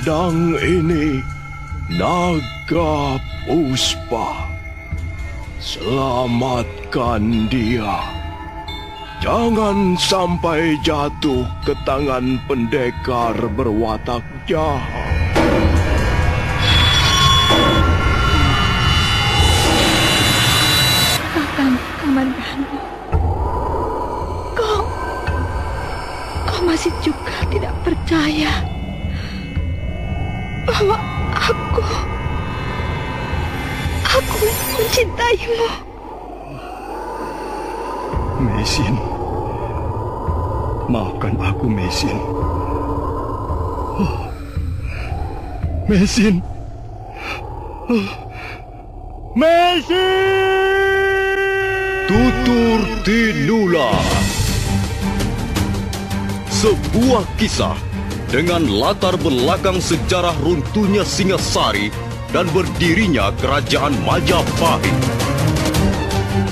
pedang ini naga puspa. Selamatkan dia. Jangan sampai jatuh ke tangan pendekar berwatak jahat. Kakang Kamandanu, kau masih juga tidak percaya bahwa aku mencintaimu. Mesin, maafkan aku, Mesin. Mesin. Mesin! Tutur Tinula. Sebuah kisah dengan latar belakang sejarah runtuhnya Singasari dan berdirinya Kerajaan Majapahit.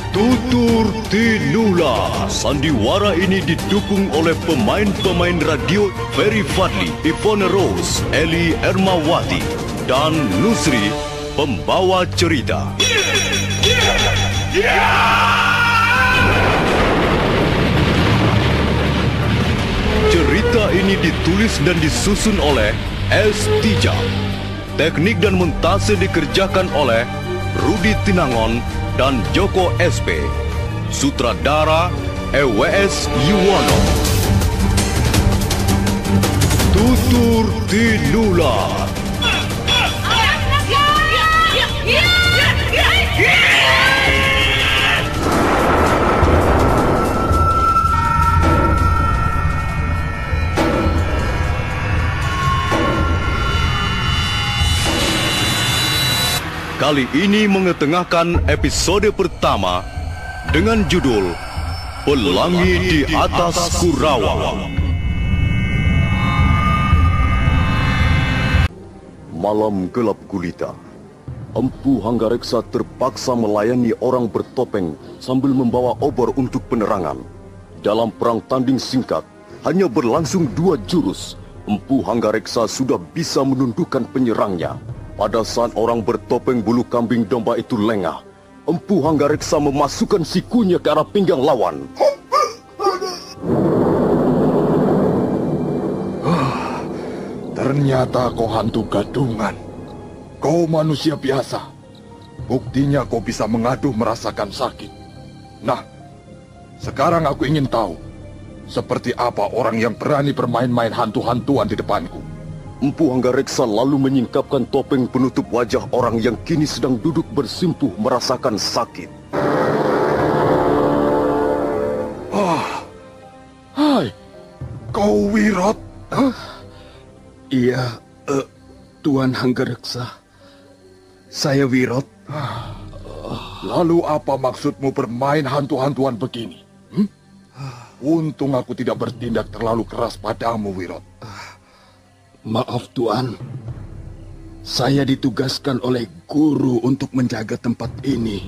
Tutur Tinula. Sandiwara ini didukung oleh pemain-pemain radio Ferry Fadli, Ivone Rose, Eli Ermawati, dan Nusri, pembawa cerita. Cerita ini ditulis dan disusun oleh S. Tijab. Teknik dan montase dikerjakan oleh Rudi Tinangon dan Joko SP. Sutradara EWS Yuwono. Tutur Tinula. Kali ini mengetengahkan episode pertama dengan judul Pelangi di Atas Kurawa. Malam gelap gulita. Empu Hanggareksa terpaksa melayani orang bertopeng sambil membawa obor untuk penerangan. Dalam perang tanding singkat, hanya berlangsung 2 jurus, Empu Hanggareksa sudah bisa menundukkan penyerangnya. Pada saat orang bertopeng bulu kambing domba itu lengah, Empu Hanggareksa memasukkan sikunya ke arah pinggang lawan. Ternyata kau hantu gadungan. Kau manusia biasa. Buktinya kau bisa mengaduh merasakan sakit. Nah, sekarang aku ingin tahu, seperti apa orang yang berani bermain-main hantu-hantuan di depanku. Empu Hanggareksa lalu menyingkapkan topeng penutup wajah orang yang kini sedang duduk bersimpuh merasakan sakit. Hai, kau Wirot? Iya, Tuan Hanggareksa. Saya Wirot. Lalu apa maksudmu bermain hantu-hantuan begini? Untung aku tidak bertindak terlalu keras padamu, Wirot. Maaf Tuan, saya ditugaskan oleh guru untuk menjaga tempat ini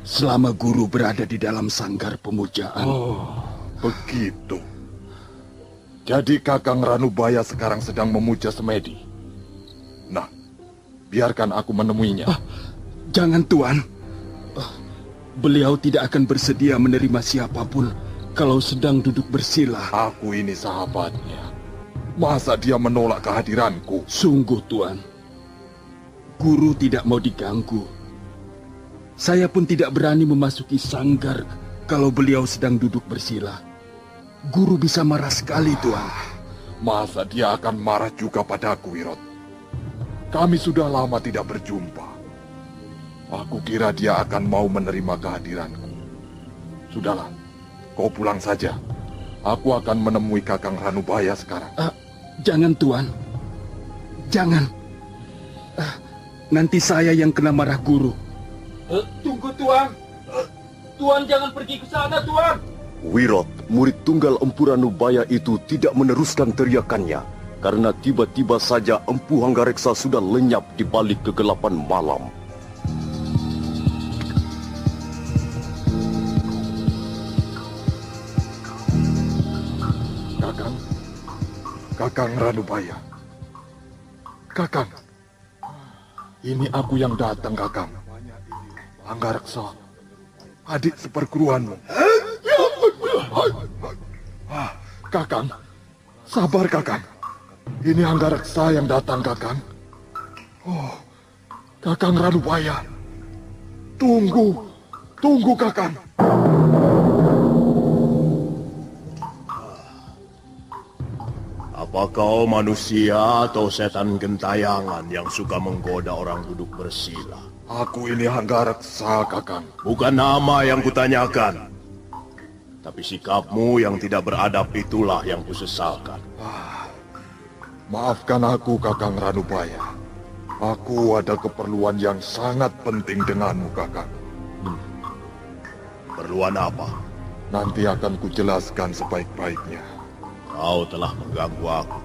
selama guru berada di dalam sanggar pemujaan. Oh, begitu. Jadi Kakang Ranubaya sekarang sedang memuja Semedi. Nah, biarkan aku menemuinya. Jangan Tuan, beliau tidak akan bersedia menerima siapapun kalau sedang duduk bersila. Aku ini sahabatnya. Masa dia menolak kehadiranku? Sungguh, Tuan. Guru tidak mau diganggu. Saya pun tidak berani memasuki sanggar kalau beliau sedang duduk bersila. Guru bisa marah sekali, Tuan. Masa dia akan marah juga padaku, Wirot? Kami sudah lama tidak berjumpa. Aku kira dia akan mau menerima kehadiranku. Sudahlah, kau pulang saja. Aku akan menemui Kakang Ranubaya sekarang. Jangan, Tuan. Jangan. Nanti saya yang kena marah guru. Tunggu, Tuan. Tuan jangan pergi ke sana, Tuan. Wirot, murid tunggal Empu Ranubaya itu tidak meneruskan teriakannya karena tiba-tiba saja Empu Hanggareksa sudah lenyap di balik kegelapan malam. Kakang Ranubaya, Kakang, ini aku yang datang, Kakang. Anggareksa, adik seperguruanmu. Kakang, sabar Kakang. Ini Anggareksa yang datang, Kakang. Oh, Kakang Ranubaya. Tunggu Kakang. Apa kau manusia atau setan gentayangan yang suka menggoda orang duduk bersila? Aku ini Anggareksa, Kakang. Bukan nama yang kutanyakan. Tapi sikapmu yang tidak beradab itulah yang kusesalkan. Maafkan aku, Kakang Ranubaya. Aku ada keperluan yang sangat penting denganmu, Kakang. Perluan apa? Nanti akan kujelaskan sebaik-baiknya. Kau telah mengganggu aku.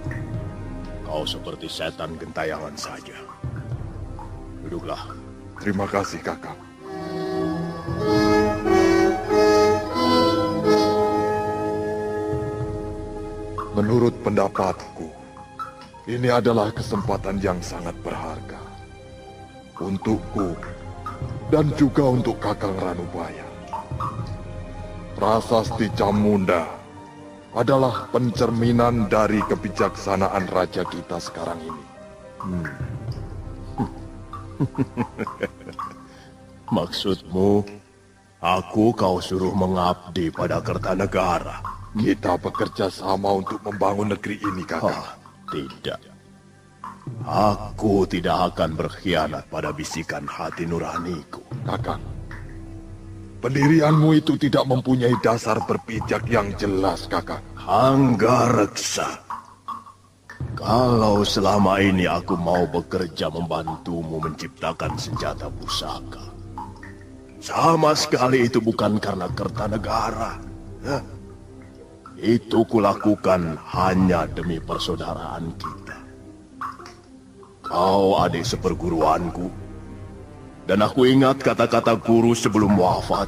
Kau seperti setan gentayangan saja. Duduklah. Terima kasih, Kakang. Menurut pendapatku, ini adalah kesempatan yang sangat berharga. Untukku, dan juga untuk Kakang Ranubaya. Prasasti Camunda adalah pencerminan dari kebijaksanaan raja kita sekarang ini. Maksudmu, aku kau suruh mengabdi pada Kertanegara? Kita bekerja sama untuk membangun negeri ini, Kakang. Tidak. Aku tidak akan berkhianat pada bisikan hati nuraniku. Kakang, pendirianmu itu tidak mempunyai dasar berpijak yang jelas, Kakang. Anggareksa, kalau selama ini aku mau bekerja membantumu menciptakan senjata pusaka, sama sekali itu bukan karena Kertanegara. Itu kulakukan hanya demi persaudaraan kita. Kau adik seperguruanku, dan aku ingat kata-kata guru sebelum wafat,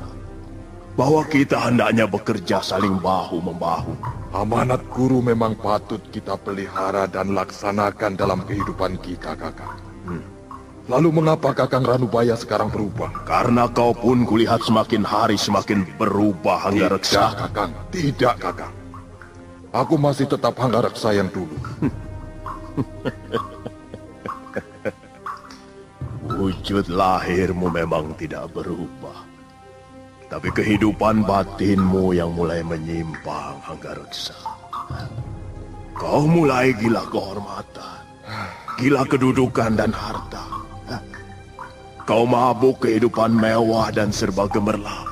bahwa kita hendaknya bekerja saling bahu-membahu. Amanat guru memang patut kita pelihara dan laksanakan dalam kehidupan kita, Kakang. Lalu mengapa Kakang Ranubaya sekarang berubah? Karena kau pun kulihat semakin hari semakin berubah, Anggareksa. Tidak, Kakang. Tidak, Kakang. Aku masih tetap Anggareksa yang dulu. Wujud lahirmu memang tidak berubah. Tapi kehidupan batinmu yang mulai menyimpang, Anggareksa. Kau mulai gila kehormatan, gila kedudukan dan harta. Kau mabuk kehidupan mewah dan serba gemerlap.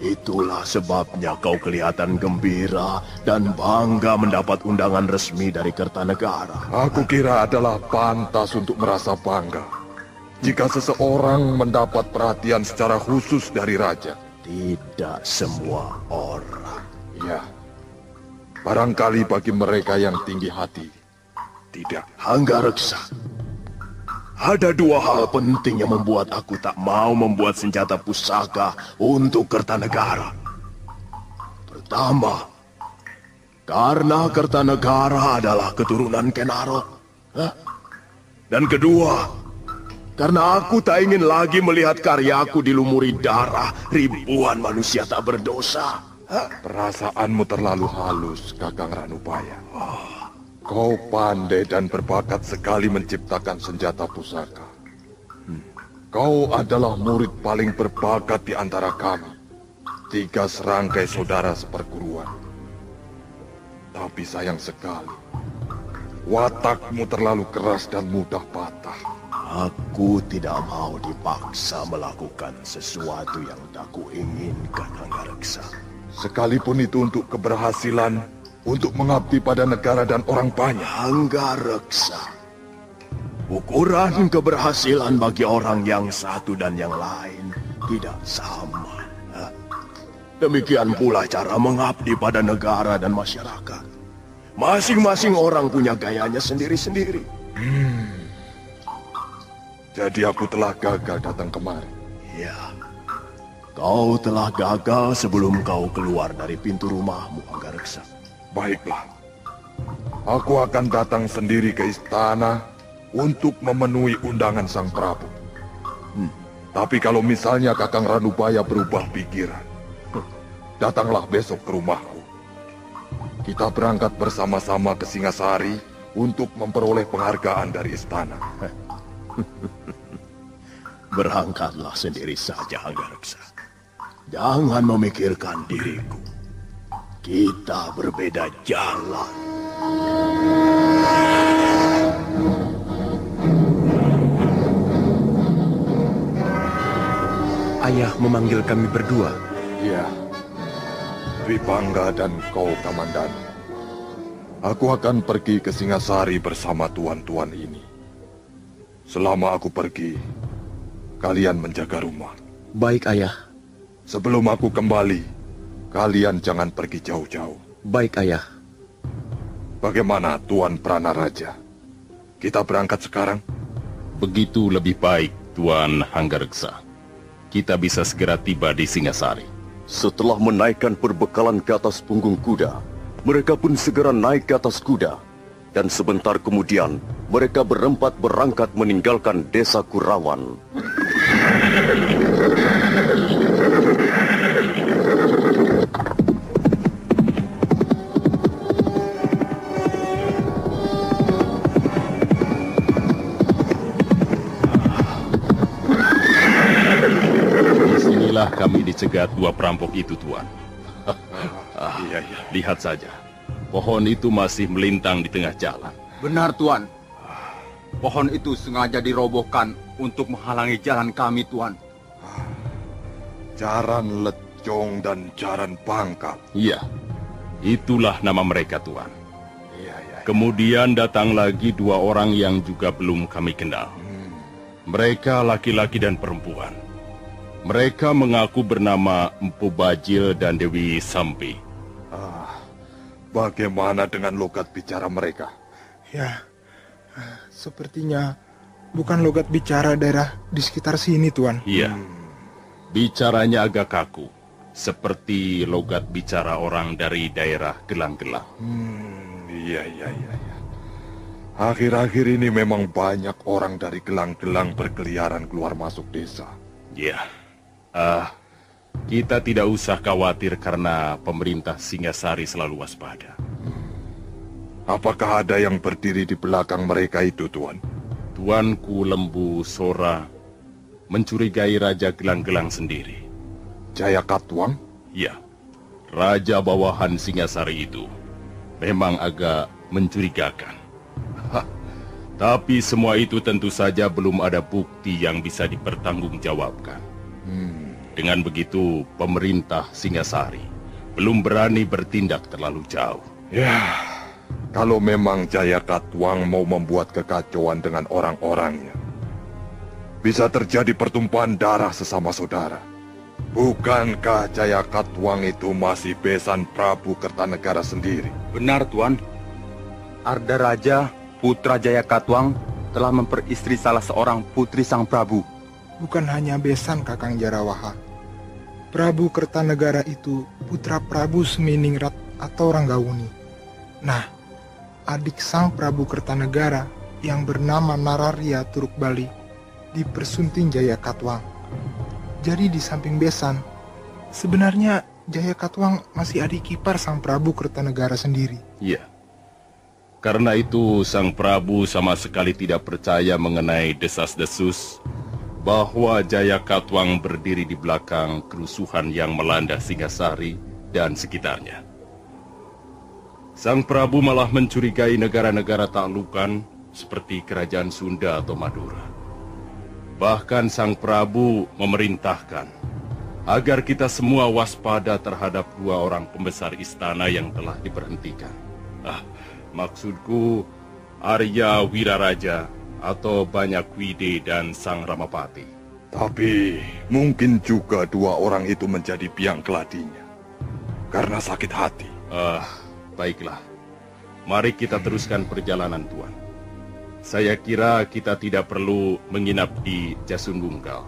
Itulah sebabnya kau kelihatan gembira dan bangga mendapat undangan resmi dari Kertanegara. Aku kira adalah pantas untuk merasa bangga jika seseorang mendapat perhatian secara khusus dari raja. Tidak semua orang. Ya, barangkali bagi mereka yang tinggi hati. Tidak. Anggareksa, ada dua hal penting yang membuat aku tak mau membuat senjata pusaka untuk Kertanegara. Pertama, karena Kertanegara adalah keturunan Kenarok. Dan kedua, karena aku tak ingin lagi melihat karyaku dilumuri darah ribuan manusia tak berdosa. Perasaanmu terlalu halus, Kakang Ranubaya. Kau pandai dan berbakat sekali menciptakan senjata pusaka. Kau adalah murid paling berbakat di antara kami. 3 serangkai saudara seperguruan. Tapi sayang sekali, watakmu terlalu keras dan mudah patah. Aku tidak mau dipaksa melakukan sesuatu yang tak kuinginkan, Anggareksa. Sekalipun itu untuk keberhasilan, untuk mengabdi pada negara dan orang banyak. Anggareksa, ukuran keberhasilan bagi orang yang satu dan yang lain tidak sama. Demikian pula cara mengabdi pada negara dan masyarakat. Masing-masing orang punya gayanya sendiri-sendiri. Jadi aku telah gagal datang kemari. Ya, kau telah gagal sebelum kau keluar dari pintu rumahmu, Anggareksa. Baiklah, aku akan datang sendiri ke istana untuk memenuhi undangan Sang Prabu. Tapi kalau misalnya Kakang Ranubaya berubah pikiran, datanglah besok ke rumahku. Kita berangkat bersama-sama ke Singasari untuk memperoleh penghargaan dari istana. Berangkatlah sendiri saja, Hanggareksa. Jangan memikirkan diriku. Kita berbeda jalan. Ayah memanggil kami berdua. Iya, Dwi Pangga dan kau, Kamandan. Aku akan pergi ke Singasari bersama tuan-tuan ini. Selama aku pergi, kalian menjaga rumah. Baik, Ayah. Sebelum aku kembali, kalian jangan pergi jauh-jauh. Baik, Ayah. Bagaimana, Tuan Pranaraja? Kita berangkat sekarang? Begitu lebih baik, Tuan Hanggareksa. Kita bisa segera tiba di Singasari. Setelah menaikkan perbekalan ke atas punggung kuda, mereka pun segera naik ke atas kuda. Dan sebentar kemudian, mereka berempat berangkat meninggalkan desa Kurawan. Disinilah kami dicegat dua perampok itu, Tuan. Iya. Lihat saja, pohon itu masih melintang di tengah jalan. Benar, Tuan. Pohon itu sengaja dirobohkan untuk menghalangi jalan kami, Tuan. Jaran Lecong dan Jaran Pangkal. Iya, itulah nama mereka, Tuan. Iya. Kemudian datang lagi dua orang yang juga belum kami kenal. Mereka laki-laki dan perempuan. Mereka mengaku bernama Empu Bajil dan Dewi Sampi. Bagaimana dengan logat bicara mereka? Ya, sepertinya bukan logat bicara daerah di sekitar sini, Tuan. Iya, bicaranya agak kaku, seperti logat bicara orang dari daerah Gelang-Gelang. Iya. Akhir-akhir ini memang banyak orang dari Gelang-Gelang berkeliaran keluar masuk desa. Iya. Kita tidak usah khawatir karena pemerintah Singasari selalu waspada. Apakah ada yang berdiri di belakang mereka itu, Tuan? Tuanku Lembu Sora mencurigai Raja Gelang-Gelang sendiri. Jaya Katwang? Ya, Raja bawahan Singasari itu memang agak mencurigakan. Tapi semua itu tentu saja belum ada bukti yang bisa dipertanggungjawabkan. Dengan begitu, pemerintah Singasari belum berani bertindak terlalu jauh. Ya, kalau memang Jaya Katwang mau membuat kekacauan dengan orang-orangnya, bisa terjadi pertumpahan darah sesama saudara. Bukankah Jaya Katwang itu masih besan Prabu Kertanegara sendiri? Benar, Tuan. Arda Raja, putra Jaya Katwang, telah memperistri salah seorang putri Sang Prabu. Bukan hanya besan Kakang Jarawaha. Prabu Kertanegara itu putra Prabu Seminingrat atau Ranggawuni. Nah, adik Sang Prabu Kertanegara yang bernama Nararya Turuk Bali dipersunting Jaya Katwang. Jadi di samping besan, sebenarnya Jaya Katwang masih adik ipar Sang Prabu Kertanegara sendiri. Iya. Karena itu Sang Prabu sama sekali tidak percaya mengenai desas-desus bahwa Jaya Katwang berdiri di belakang kerusuhan yang melanda Singasari dan sekitarnya. Sang Prabu malah mencurigai negara-negara taklukan seperti Kerajaan Sunda atau Madura. Bahkan Sang Prabu memerintahkan agar kita semua waspada terhadap dua orang pembesar istana yang telah diberhentikan. Maksudku Arya Wiraraja atau Banyakwide dan Sang Ramapati. Tapi mungkin juga dua orang itu menjadi biang keladinya karena sakit hati. Baiklah. Mari kita teruskan perjalanan, Tuan. Saya kira kita tidak perlu menginap di Jasundungkal.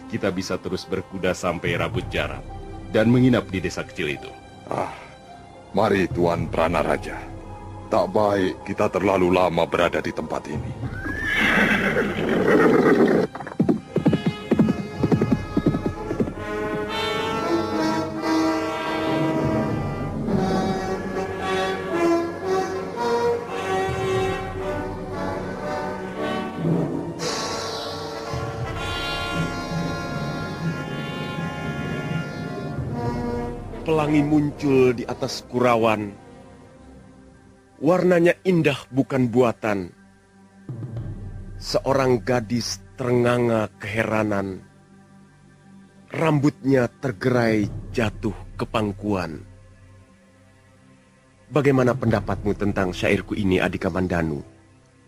Kita bisa terus berkuda sampai Rabut Jarak dan menginap di desa kecil itu. Mari Tuan Pranaraja. Tak baik kita terlalu lama berada di tempat ini. Pelangi muncul di atas Kurawan. Warnanya indah bukan buatan. Seorang gadis terenganga keheranan. Rambutnya tergerai jatuh ke pangkuan. Bagaimana pendapatmu tentang syairku ini, Adi Kamandanu?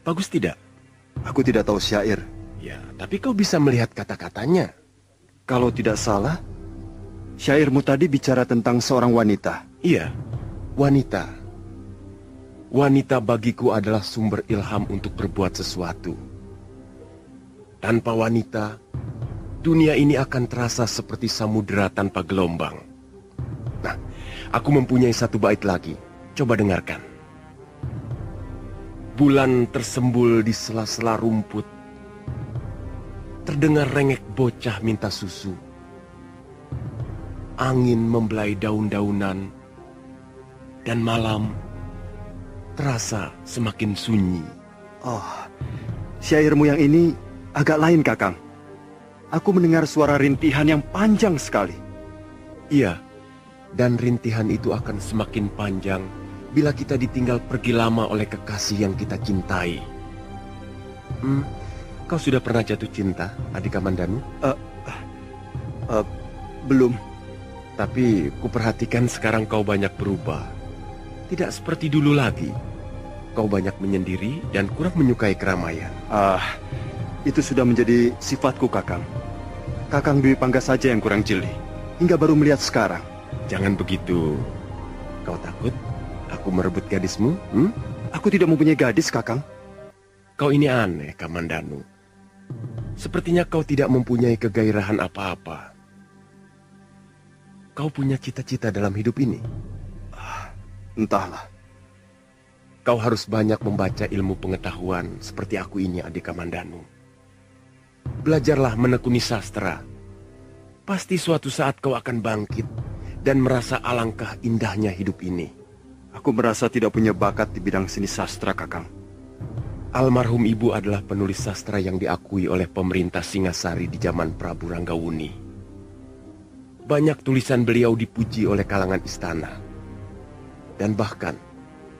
Bagus tidak? Aku tidak tahu syair. Ya, tapi kau bisa melihat kata-katanya. Kalau tidak salah, syairmu tadi bicara tentang seorang wanita. Iya, wanita. Wanita bagiku adalah sumber ilham untuk berbuat sesuatu. Tanpa wanita, dunia ini akan terasa seperti samudera tanpa gelombang. Nah, aku mempunyai satu bait lagi. Coba dengarkan. Bulan tersembul di sela-sela rumput. Terdengar rengek bocah minta susu. Angin membelai daun-daunan. Dan malam terasa semakin sunyi. Oh, syairmu yang ini agak lain, Kakang. Aku mendengar suara rintihan yang panjang sekali. Iya, dan rintihan itu akan semakin panjang bila kita ditinggal pergi lama oleh kekasih yang kita cintai. Kau sudah pernah jatuh cinta, Adi Kamandanu? Belum. Tapi kuperhatikan sekarang kau banyak berubah. Tidak seperti dulu lagi. Kau banyak menyendiri dan kurang menyukai keramaian. Itu sudah menjadi sifatku, Kakang. Kakang Dwi Pangga saja yang kurang jeli. Hingga baru melihat sekarang. Jangan begitu. Kau takut aku merebut gadismu? Aku tidak mempunyai gadis, Kakang. Kau ini aneh, Kamandanu. Sepertinya kau tidak mempunyai kegairahan apa-apa. Kau punya cita-cita dalam hidup ini? Entahlah. Kau harus banyak membaca ilmu pengetahuan seperti aku ini, Adi Kamandanu. Belajarlah menekuni sastra. Pasti suatu saat kau akan bangkit dan merasa alangkah indahnya hidup ini. Aku merasa tidak punya bakat di bidang seni sastra, Kakang. Almarhum ibu adalah penulis sastra yang diakui oleh pemerintah Singasari di zaman Prabu Ranggawuni. Banyak tulisan beliau dipuji oleh kalangan istana. Dan bahkan,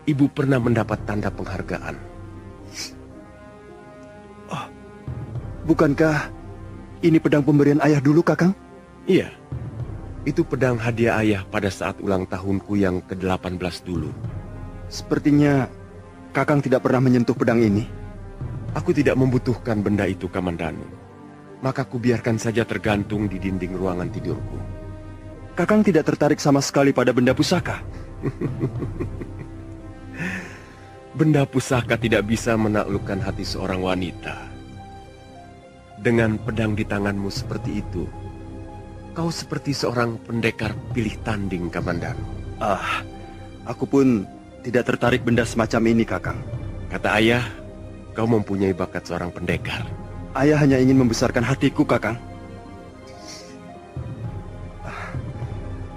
ibu pernah mendapat tanda penghargaan. Oh, bukankah ini pedang pemberian ayah dulu, Kakang? Iya, itu pedang hadiah ayah pada saat ulang tahunku yang ke-18 dulu. Sepertinya Kakang tidak pernah menyentuh pedang ini. Aku tidak membutuhkan benda itu, Kamandanu. Maka ku biarkan saja tergantung di dinding ruangan tidurku. Kakang tidak tertarik sama sekali pada benda pusaka? Benda pusaka tidak bisa menaklukkan hati seorang wanita. Dengan pedang di tanganmu seperti itu, kau seperti seorang pendekar pilih tanding, Kamandanu. Aku pun tidak tertarik benda semacam ini, Kakang. Kata ayah, kau mempunyai bakat seorang pendekar. Ayah hanya ingin membesarkan hatiku, Kakang.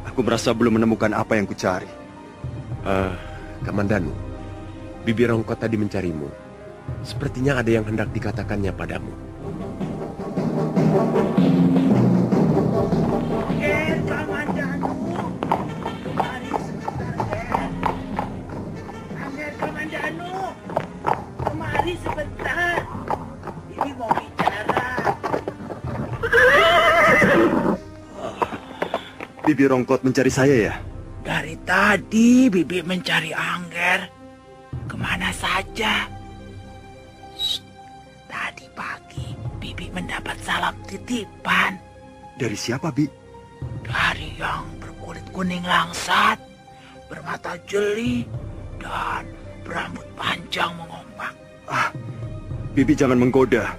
Aku merasa belum menemukan apa yang kucari. Kamandanu, Bibi Rongkot tadi mencarimu. Sepertinya ada yang hendak dikatakannya padamu. Kamandanu, mari sebentar, Kamandanu, kemari sebentar. Bibi mau bicara. Bibi Rongkot mencari saya ya? Dari tadi Bibi mencari Angger. Kemana saja? Shh. Tadi pagi Bibi mendapat salam titipan. Dari siapa, Bi? Dari yang berkulit kuning langsat, bermata jeli, dan berambut panjang mengombak. Bibi jangan menggoda.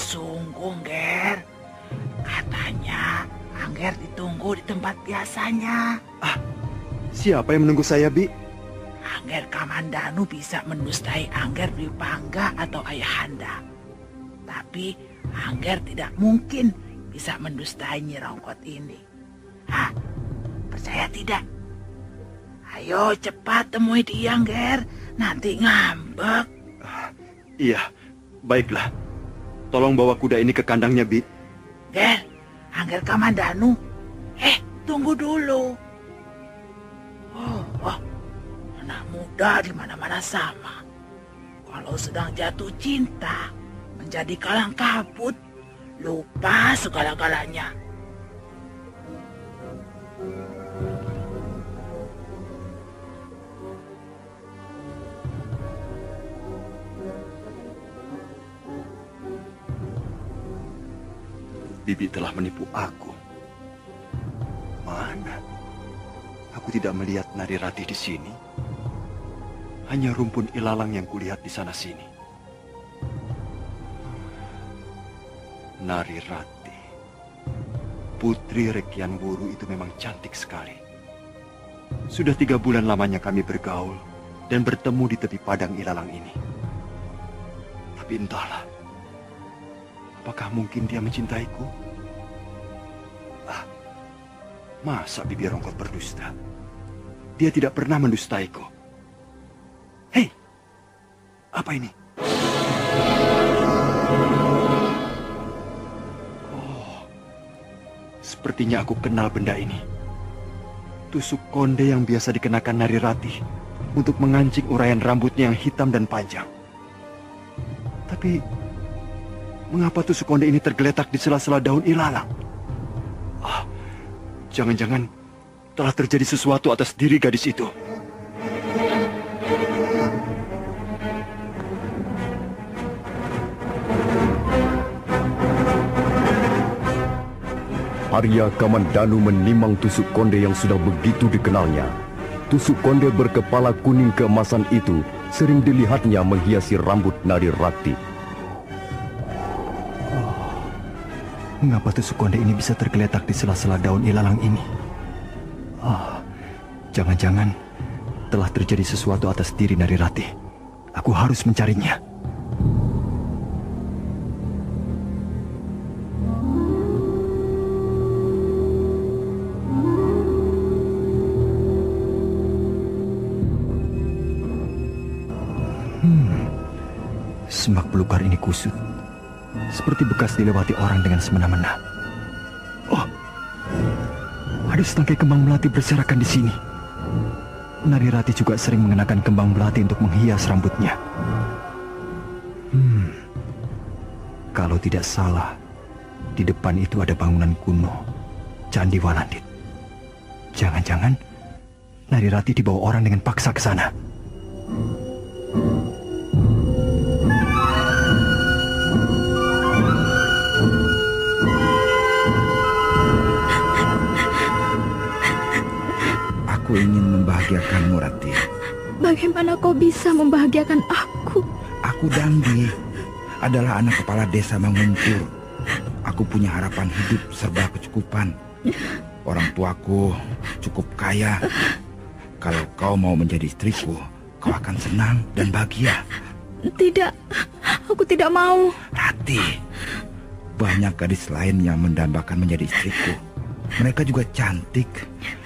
Sungguh, Ger. Katanya Angger ditunggu di tempat biasanya. Siapa yang menunggu saya, Bi? Angger Kamandanu bisa mendustai Angger Dwi Pangga atau Ayahanda. Tapi Angger tidak mungkin bisa mendustai Nyi Rongkot ini. Hah, percaya tidak? Ayo cepat temui dia, Angger. Nanti ngambek. Iya, baiklah. Tolong bawa kuda ini ke kandangnya, Bi. Ger, Angger Kamandanu. Tunggu dulu. Oh, anak muda di mana-mana sama. Kalau sedang jatuh cinta, menjadi kalang kabut, lupa segala-galanya. Bibi telah menipu aku. Mana? Aku tidak melihat Nari Ratih di sini. Hanya rumpun ilalang yang kulihat di sana sini. Nari Ratih, putri Rekian Wuru itu memang cantik sekali. Sudah 3 bulan lamanya kami bergaul dan bertemu di tepi padang ilalang ini. Tapi entahlah, apakah mungkin dia mencintaiku? Masa Bibi Rongkot berdusta? Dia tidak pernah mendustaiku. Hei, apa ini? Oh, sepertinya aku kenal benda ini. Tusuk konde yang biasa dikenakan Nari Ratih untuk mengancing uraian rambutnya yang hitam dan panjang. Tapi, mengapa tusuk konde ini tergeletak di sela-sela daun ilalang? Jangan-jangan telah terjadi sesuatu atas diri gadis itu. Arya Kamandanu menimang tusuk konde yang sudah begitu dikenalnya. Tusuk konde berkepala kuning keemasan itu sering dilihatnya menghiasi rambut Nari Ratih. Mengapa tusuk konde ini bisa tergeletak di sela-sela daun ilalang ini? Jangan-jangan telah terjadi sesuatu atas diri Nari Ratih. Aku harus mencarinya. Semak belukar ini kusut. Seperti bekas dilewati orang dengan semena-mena. Oh, ada setangkai kembang melati berserakan di sini. Nari Ratih juga sering mengenakan kembang melati untuk menghias rambutnya. Kalau tidak salah, di depan itu ada bangunan kuno, Candi Walandit. Jangan-jangan Nari Ratih dibawa orang dengan paksa ke sana. Aku ingin membahagiakanmu, Ratih. Bagaimana kau bisa membahagiakan aku? Aku Dandi, adalah anak kepala desa Manguntur. Aku punya harapan hidup serba kecukupan. Orang tuaku cukup kaya. Kalau kau mau menjadi istriku, kau akan senang dan bahagia. Tidak, aku tidak mau. Ratih, banyak gadis lain yang mendambakan menjadi istriku. Mereka juga cantik,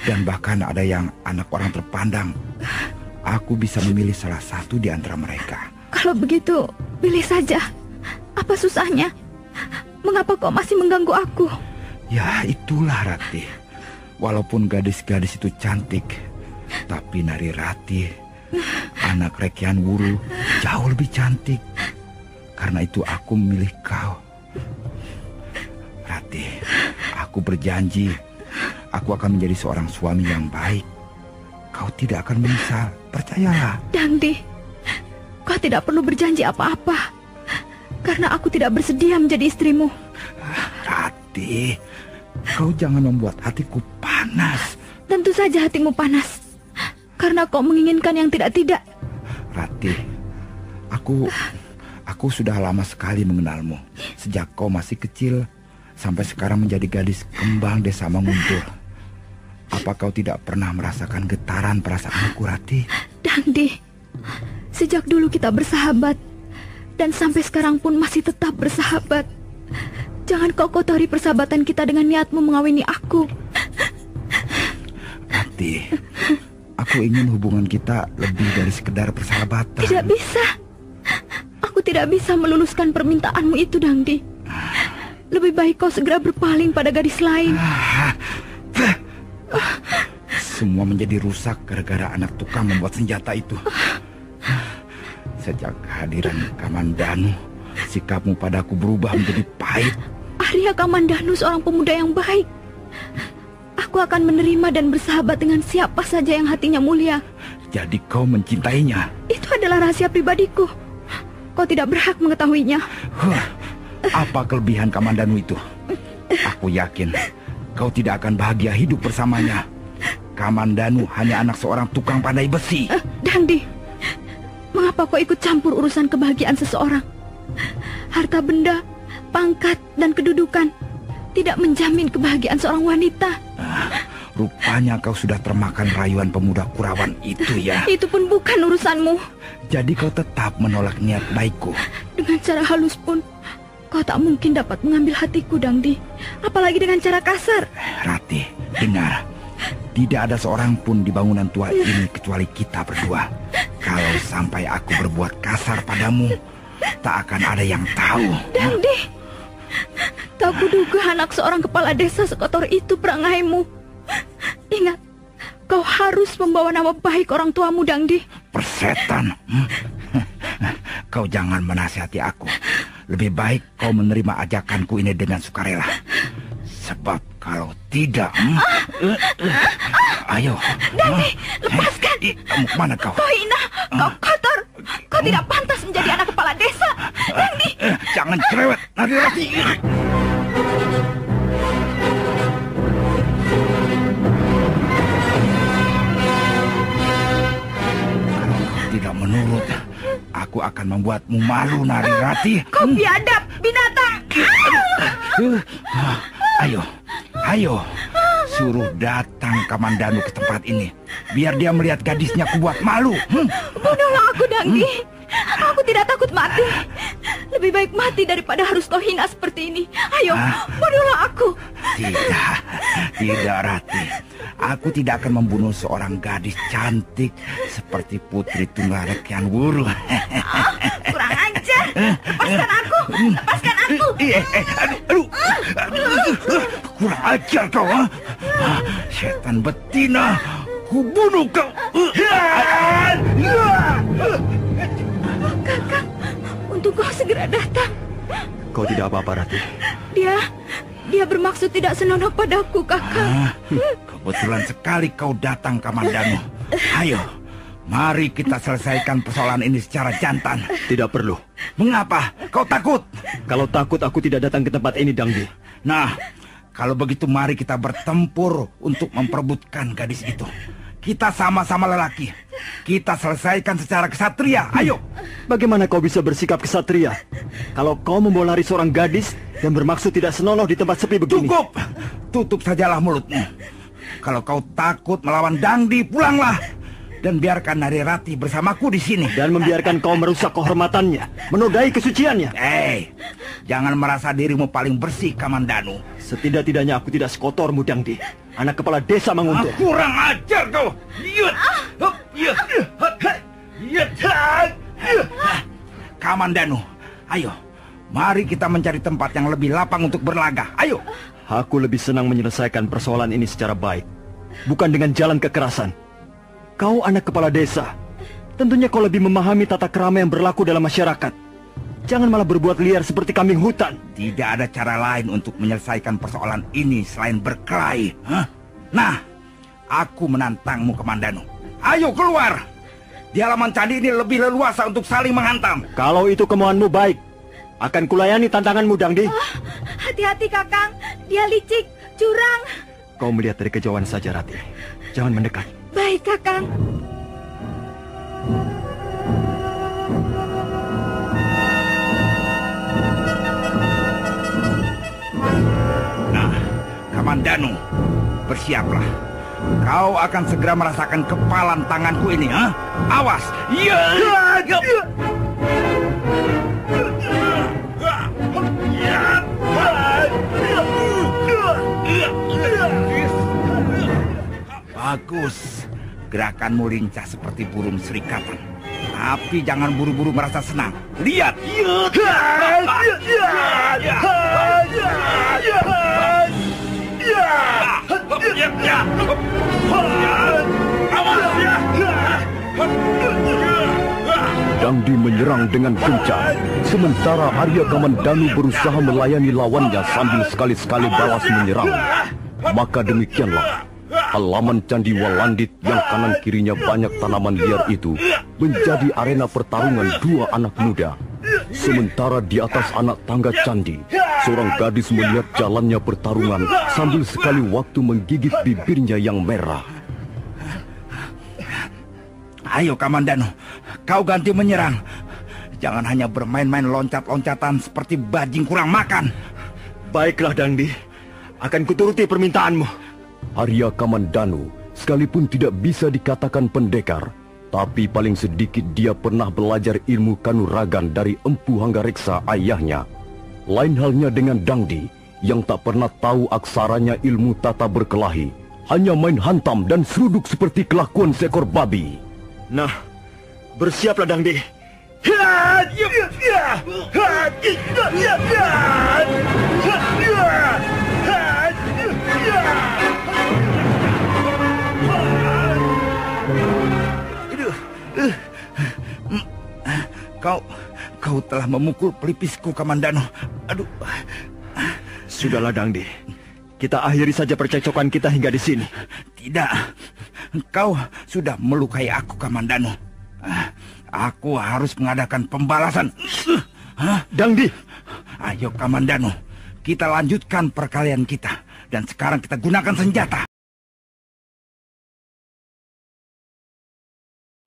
dan bahkan ada yang anak orang terpandang. Aku bisa memilih salah satu di antara mereka. Kalau begitu, pilih saja. Apa susahnya? Mengapa kau masih mengganggu aku? Ya, itulah Ratih. Walaupun gadis-gadis itu cantik, tapi Nari Ratih, anak Rekian Wuru, jauh lebih cantik. Karena itu aku memilih kau. Ratih, aku berjanji, aku akan menjadi seorang suami yang baik. Kau tidak akan menyesal, percayalah. Dangdi, kau tidak perlu berjanji apa-apa. Karena aku tidak bersedia menjadi istrimu. Ratih, kau jangan membuat hatiku panas. Tentu saja hatimu panas. Karena kau menginginkan yang tidak-tidak. Ratih, aku sudah lama sekali mengenalmu. Sejak kau masih kecil, sampai sekarang menjadi gadis kembang desa Manguntur. Apa kau tidak pernah merasakan getaran perasaanku, Ratih? Dangdi, sejak dulu kita bersahabat, dan sampai sekarang pun masih tetap bersahabat. Jangan kau kotori persahabatan kita dengan niatmu mengawini aku. Rati, aku ingin hubungan kita lebih dari sekedar persahabatan. Tidak bisa. Aku tidak bisa meluluskan permintaanmu itu, Dangdi. Lebih baik kau segera berpaling pada gadis lain. Semua menjadi rusak gara-gara anak tukang membuat senjata itu. Sejak kehadiran Kamandanu, sikapmu padaku berubah menjadi pahit. Arya Kamandanu seorang pemuda yang baik. Aku akan menerima dan bersahabat dengan siapa saja yang hatinya mulia. Jadi kau mencintainya? Itu adalah rahasia pribadiku. Kau tidak berhak mengetahuinya. Apa kelebihan Kamandanu itu? Aku yakin kau tidak akan bahagia hidup bersamanya. Kamandanu hanya anak seorang tukang pandai besi. Dangdi, mengapa kau ikut campur urusan kebahagiaan seseorang? Harta benda, pangkat, dan kedudukan tidak menjamin kebahagiaan seorang wanita. Rupanya kau sudah termakan rayuan pemuda Kurawan itu ya. Itu pun bukan urusanmu. Jadi kau tetap menolak niat baikku. Dengan cara halus pun kau tak mungkin dapat mengambil hatiku, Dangdi. Apalagi dengan cara kasar. Rati, dengar. Tidak ada seorang pun di bangunan tua ini kecuali kita berdua. Kalau sampai aku berbuat kasar padamu, tak akan ada yang tahu. Dangdi, tak kuduga anak seorang kepala desa sekotor itu perangaimu. Ingat, kau harus membawa nama baik orang tuamu, Dangdi. Persetan. Kau jangan menasihati aku. Lebih baik kau menerima ajakanku ini dengan sukarela. Sebab kalau tidak... Ayo. Dangdi, lepaskan. Mau kemana kau? Kau hina, kau kotor. Kau tidak pantas menjadi anak kepala desa. Dangdi. Jangan cerewet, Narirati. Kalau kau tidak menurut, aku akan membuatmu malu, Narirati. Kau biadab, binatang. Ayo, suruh datang Kamandanu ke tempat ini, biar dia melihat gadisnya kubuat malu. Bunuhlah aku, Dangdi. Aku tidak takut mati. Lebih baik mati daripada harus kau hina seperti ini. Ayo, bunuhlah aku. Tidak, Rati. Aku tidak akan membunuh seorang gadis cantik seperti Putri Tunggal Kian Wuru. Kurang ajar. Lepaskan aku. Lepaskan aku. Aduh. Kurang ajar kau. Setan betina. Ku bunuh kau. Kakak, untuk kau segera datang. Kau tidak apa-apa, Rati. Dia bermaksud tidak senonoh padaku, Kakak. Kebetulan sekali kau datang, Kamandanu. Ayo, mari kita selesaikan persoalan ini secara jantan. Tidak perlu. Mengapa? Kau takut? Kalau takut aku tidak datang ke tempat ini, Dangdi. Nah, kalau begitu mari kita bertempur untuk memperebutkan gadis itu. Kita sama-sama lelaki. Kita selesaikan secara kesatria. Ayo. Bagaimana kau bisa bersikap kesatria kalau kau membawa lari seorang gadis dan bermaksud tidak senonoh di tempat sepi begini? Cukup. Tutup sajalah mulutmu. Kalau kau takut melawan Dangdi, pulanglah dan biarkan Narirati bersamaku di sini. Dan membiarkan kau merusak kehormatannya, menodai kesuciannya. Jangan merasa dirimu paling bersih, Kamandanu. Setidak-tidaknya aku tidak sekotormu, Dangdi. Anak kepala desa Manguntur. Kurang ajar kau. Kamandanu, ayo. Mari kita mencari tempat yang lebih lapang untuk berlaga. Ayo. Aku lebih senang menyelesaikan persoalan ini secara baik, bukan dengan jalan kekerasan. Kau anak kepala desa. Tentunya kau lebih memahami tata krama yang berlaku dalam masyarakat. Jangan malah berbuat liar seperti kambing hutan. Tidak ada cara lain untuk menyelesaikan persoalan ini selain berkelahi. Nah, aku menantangmu, Kamandanu. Ayo keluar. Di halaman candi ini lebih leluasa untuk saling menghantam. Kalau itu kemauanmu baik, akan kulayani tantanganmu, Dangdi. Hati-hati, Kakang. Dia licik, curang. Kau melihat dari kejauhan saja, Rati. Jangan mendekat. Baik, Kakang. Nah, Kamandanu, bersiaplah. Kau akan segera merasakan kepalan tanganku ini, ha? Awas! Bagus. Gerakanmu lincah seperti burung serikatan. Tapi jangan buru-buru merasa senang. Lihat! Dangdi menyerang dengan gencar, sementara Arya Kamandanu berusaha melayani lawannya sambil sekali-sekali balas menyerang. Maka demikianlah, halaman Candi Walandit yang kanan kirinya banyak tanaman liar itu menjadi arena pertarungan dua anak muda. Sementara di atas anak tangga candi, seorang gadis melihat jalannya pertarungan sambil sekali waktu menggigit bibirnya yang merah. Ayo Kamandanu, kau ganti menyerang. Jangan hanya bermain-main loncat-loncatan seperti bajing kurang makan. Baiklah Dangdi, akan kuturuti permintaanmu. Arya Kamandanu sekalipun tidak bisa dikatakan pendekar, tapi paling sedikit dia pernah belajar ilmu kanuragan dari Empu Hanggareksa ayahnya. Lain halnya dengan Dangdi yang tak pernah tahu aksaranya ilmu tata berkelahi, hanya main hantam dan seruduk seperti kelakuan seekor babi. Nah, bersiaplah Dangdi. Kau telah memukul pelipisku, Kamandanu. Aduh. Sudahlah Dangdi, kita akhiri saja percekcokan kita hingga di sini. Tidak, kau sudah melukai aku, Kamandanu. Aku harus mengadakan pembalasan. Dangdi, ayo Kamandanu, kita lanjutkan perkelahian kita. Dan sekarang kita gunakan senjata.